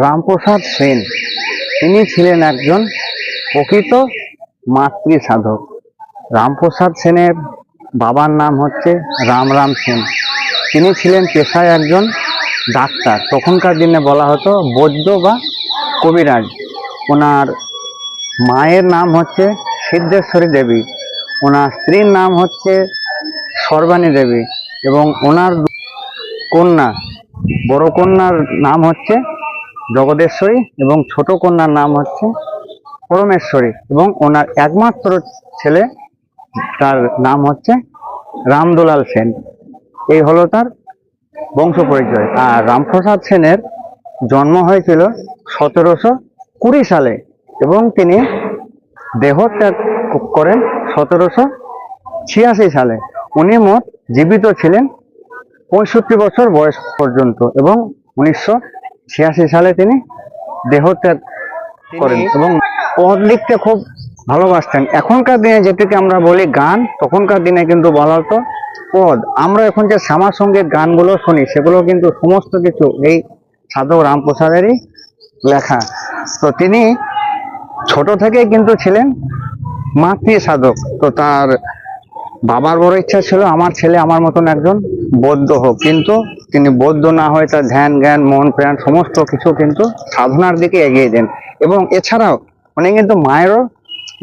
রামপ্রসাদ সেন তিনি ছিলেন একজন প্রকৃত মাতৃ সাধক। রামপ্রসাদ সেনের বাবার নাম হচ্ছে রামরাম সেন। তিনি ছিলেন পেশায় একজন ডাক্তার। তখনকার দিনে বলা হতো বৈদ্য বা কবিরাজ। ওনার মায়ের নাম হচ্ছে সিদ্ধেশ্বরী দেবী, ওনার স্ত্রীর নাম হচ্ছে সর্বাণী দেবী এবং ওনার কন্যা, বড় কন্যার নাম হচ্ছে জগদেশ্বরী এবং ছোট কন্যার নাম হচ্ছে পরমেশ্বরী এবং ওনার একমাত্র ছেলে, তার নাম হচ্ছে রামদুলাল সেন। এই হলো তার বংশ পরিচয়। আর রামপ্রসাদ সেনের জন্ম হয়েছিল 1720 সালে এবং তিনি দেহত্যাগ করেন 1786 সালে। উনি মোট জীবিত ছিলেন 65 বছর বয়স পর্যন্ত এবং 1986 সালে তিনি দেহত্যাগ করেন এবং পদ লিখতে খুব ভালোবাসতেন। এখনকার দিনে যেটাকে আমরা বলি গান, তখনকার দিনে কিন্তু বলা হতো পদ। আমরা এখন যে শ্যামা সঙ্গীত গানগুলো শুনি সেগুলো কিন্তু সমস্ত কিছু এই সাধক রামপ্রসাদেরই লেখা। তো তিনি ছোট থেকেই কিন্তু ছিলেন মাতৃ সাধক। তো তার বাবার বড় ইচ্ছা ছিল আমার ছেলে আমার মতন একজন বৌদ্ধ হোক, কিন্তু তিনি বৌদ্ধ না হয়ে তার ধ্যান জ্ঞান মন প্রাণ সমস্ত কিছু কিন্তু সাধনার দিকে এগিয়ে দেন। এবং এছাড়াও উনি কিন্তু মায়েরও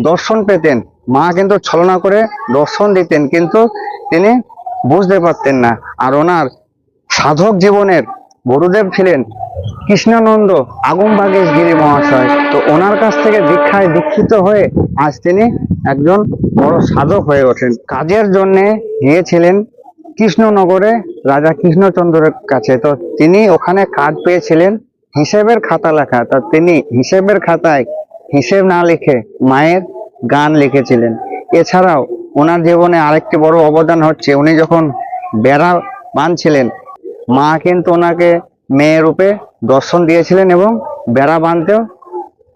দর্শন পেতেন। মা কিন্তু ছলনা করে দর্শন দিতেন, কিন্তু তিনি বুঝতে পারতেন না। আর ওনার সাধক জীবনের গুরুদেব ছিলেন কৃষ্ণানন্দ আগমবাগেশ গিরি মহাশয়। তো ওনার কাছ থেকে দীক্ষায় দীক্ষিত হয়ে আজ তিনি একজন বড় সাধক হয়ে ওঠেন। কাজের জন্য গিয়েছিলেন কৃষ্ণনগরে রাজা কৃষ্ণচন্দ্রের কাছে। তো তিনি ওখানে কাজ পেয়েছিলেন হিসেবের খাতা লেখা। তা তিনি হিসেবের খাতায় হিসেব না লিখে মায়ের গান লিখেছিলেন। এছাড়াও ওনার জীবনে আরেকটি বড় অবদান হচ্ছে উনি যখন বেড়া বাঁধছিলেন, মা কিন্তু ওনাকে মেয়ে রূপে দর্শন দিয়েছিলেন এবং বেড়া বাঁধতেও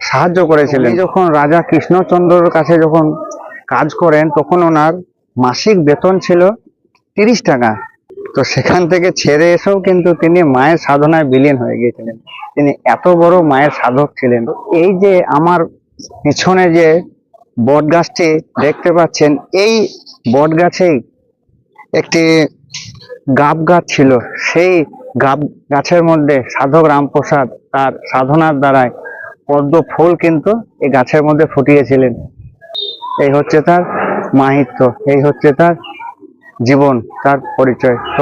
সাহায্য করেছিলেন। যখন রাজা কৃষ্ণচন্দ্রের কাছে যখন কাজ করেন তখন ওনার মাসিক বেতন ছিল 30 টাকা। তো সেখান থেকে ছেড়ে এসেও কিন্তু তিনি মায়ের সাধনায় বিলীন হয়ে গিয়েছিলেন। তিনি এত বড় মায়ের সাধক ছিলেন। এই যে আমার পিছনে যে বট গাছটি দেখতে পাচ্ছেন, এই বট গাছেই একটি গাব গাছ ছিল। সেই গাব গাছের মধ্যে সাধক রামপ্রসাদ তার সাধনার দ্বারায় পদ্ম ফুল কিন্তু এই গাছের মধ্যে ফুটিয়েছিলেন। এই হচ্ছে তার মাহাত্ম্য, এই হচ্ছে তার জীবন, তার পরিচয়। তো